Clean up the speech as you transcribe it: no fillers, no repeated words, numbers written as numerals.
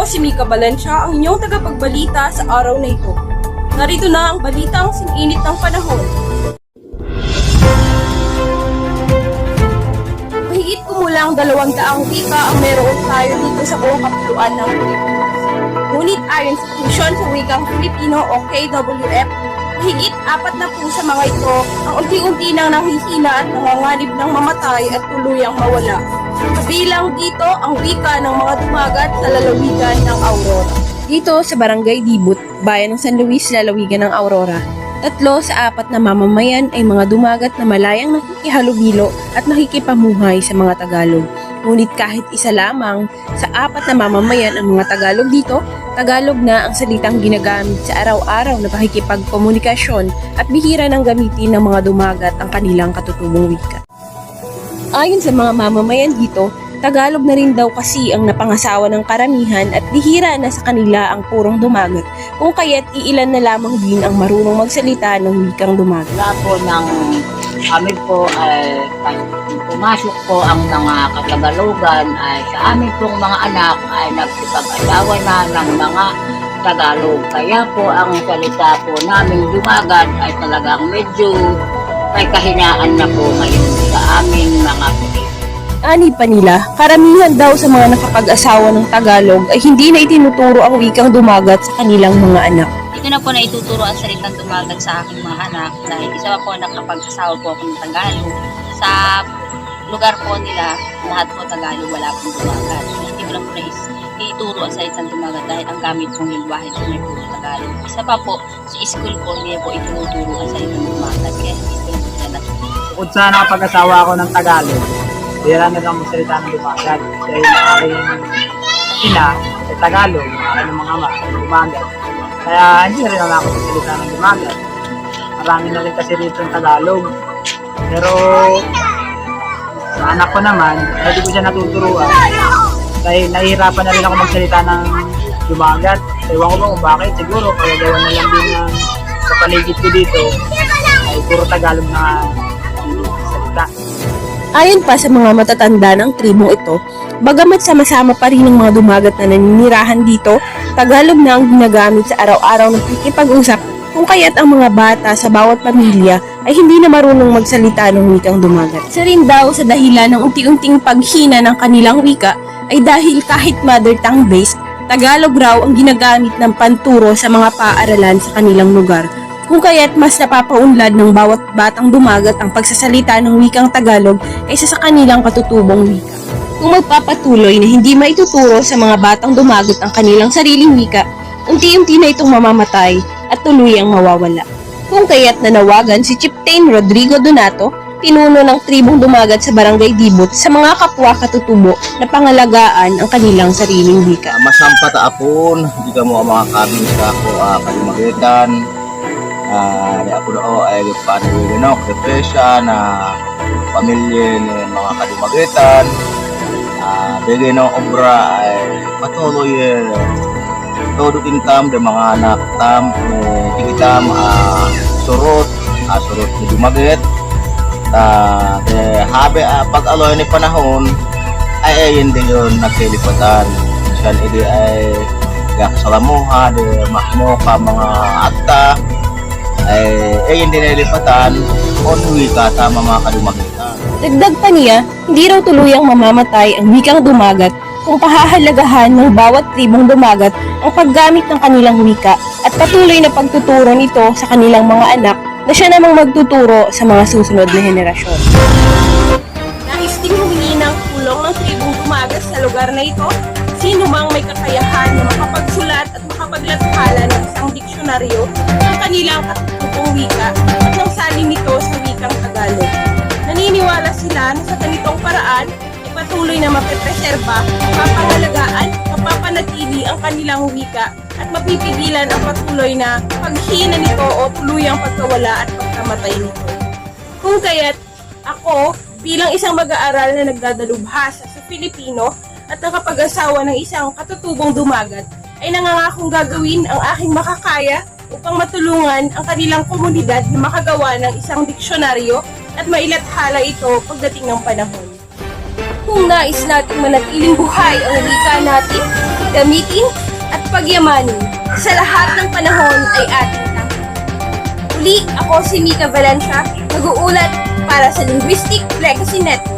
po si Mika Valencia, ang inyong tagapagbalita sa araw na ito. Narito na ang balitang singinit ng panahon. Mahigit kumulang 200 wika ang meron tayo dito sa buong kapuluan ng Pilipinas. Ngunit ayon sa Komisyon sa Wikang Filipino o KWF, mahigit 4 na po sa mga ito ang unti-unti nang nanghihina at nanganganib ng mamatay at tuluyang mawala. Kabilang dito ang wika ng mga dumagat sa lalawigan ng Aurora. Dito sa Barangay Dibut, bayan ng San Luis, lalawigan ng Aurora, 3 sa 4 na mamamayan ay mga dumagat na malayang nakikihalubilo at nakikipamuhay sa mga Tagalog. Ngunit kahit isa lamang sa 4 na mamamayan ang mga Tagalog dito, Tagalog na ang salitang ginagamit sa araw-araw na pakikipagkomunikasyon at bihira ng gamitin ng mga dumagat ang kanilang katutubong wika. Ayon sa mga mamamayan dito, Tagalog na rin daw kasi ang napangasawa ng karamihan at bihira na sa kanila ang purong dumagat, kung kaya't iilan na lamang din ang marunong magsalita ng wikang dumagat. Wala po ng amin po ay pumasok po ang mga Katagalogan ay sa amin pong mga anak ay nagsipag-asawa na ng mga Tagalog. Kaya po ang salita po namin dumagat ay talagang medyo may kahinaan na po ngayon sa aming mga Pilipino. Ani pa nila, karamihan daw sa mga nakapag-asawa ng Tagalog ay hindi na itinuturo ang wikang dumagat sa kanilang mga anak. Hindi ko na po na ituturo ang salitang dumagat sa aking mga anak dahil isa po nakapag-asawa po ako ng Tagalog. Sa lugar po nila, lahat po Tagalog, wala pong dumagat. Hindi ko lang po na ituturo ang salitang dumagat dahil ang gamit pong lingwahe po may puro Tagalog. Isa pa po, sa school po hindi po itinuturo ang salitang dumagat kaya hindi ko lang po siya natuturo. Bukod sa nakapag-asawa ako ng Tagalog, bihira na lang magsalita ng dumagat. Kaya yung aking ina ay Tagalog, ang mga ama ay dumagat. Kaya hindi rin naman ako magsalita ng dumagat. Marami na rin kasi rito ng Tagalog. Pero sa anak ko naman, hindi ko siya natuturuan. Dahil nahihirapan na rin ako magsalita ng dumagat. Ewan ko ba kung bakit, siguro kaya gawa na lang din ng sa paligid ko dito ay puro Tagalog na salita. Ayon pa sa mga matatanda ng tribong ito, bagamat sama-sama pa rin ang mga dumagat na naninirahan dito, Tagalog na ang ginagamit sa araw-araw ng pakikipag-usap, kung kaya't ang mga bata sa bawat pamilya ay hindi na marunong magsalita ng wikang dumagat. Isa rin daw sa dahilan ng unti-unting paghina ng kanilang wika ay dahil kahit mother tongue based, Tagalog raw ang ginagamit ng panturo sa mga paaralan sa kanilang lugar. Kung kaya't mas napapaunlad ng bawat batang dumagat ang pagsasalita ng wikang Tagalog kaysa sa kanilang katutubong wika. Kung magpapatuloy na hindi maituturo sa mga batang dumagat ang kanilang sariling wika, unti-unti na itong mamamatay at tuluyang mawawala. Kung kaya't nanawagan si Chieftain Rodrigo Donato, pinuno ng tribong dumagat sa Barangay Dibut sa mga kapwa katutubo na pangalagaan ang kanilang sariling wika. Masampat apon, di ka mo ang mga kabin sa ako kalimagitan. Di ako na ay paano yung depresya na pamilya ni mga kalimagitan. Bigay ng obra ay patuloy todo income de mga anak tam tigitam surot ni dumagit de habe pag aloy ni panahon ay hindi yun nagsilipatan siyan idi ay yakasalamuha de makmo ka mga akta ay hindi nilipatan on wika tama mga kadumagitan. Dagdag pa niya, hindi raw tuluyang mamamatay ang wikang dumagat kung pahahalagahan ng bawat tribong dumagat ang paggamit ng kanilang wika at patuloy na pagtuturo nito sa kanilang mga anak na siya namang magtuturo sa mga susunod na henerasyon. Nais ding humingi ng tulong ng tribong dumagat sa lugar na ito, sino mang may kakayahan na makapagsulat at makapaglathala ng isang diksyonaryo ng kanilang katutubong wika at ng salin nito sa wikang Tagalog. Naniniwala sila na sa ganitong paraan ay patuloy na mapepreserba, mapapangalagaan, mapapanatili ang kanilang wika at mapipigilan ang patuloy na paghina nito o tuluyang pagkawala at pagkamatay nito. Kung kaya't ako, bilang isang mag-aaral na nagdadalubhasa sa Filipino at nakapag-asawa ng isang katutubong dumagat, ay nangangakong gagawin ang aking makakaya upang matulungan ang kanilang komunidad na makagawa ng isang diksyonaryo at mailathala ito pagdating ng panahon. Kung nais nating manatiling buhay ang wika natin, gamitin, at pagyamanin. Sa lahat ng panahon ay ating tanggap. Uli, ako si Mika Valencia, nag-uulat para sa Linguistic Legacy Network.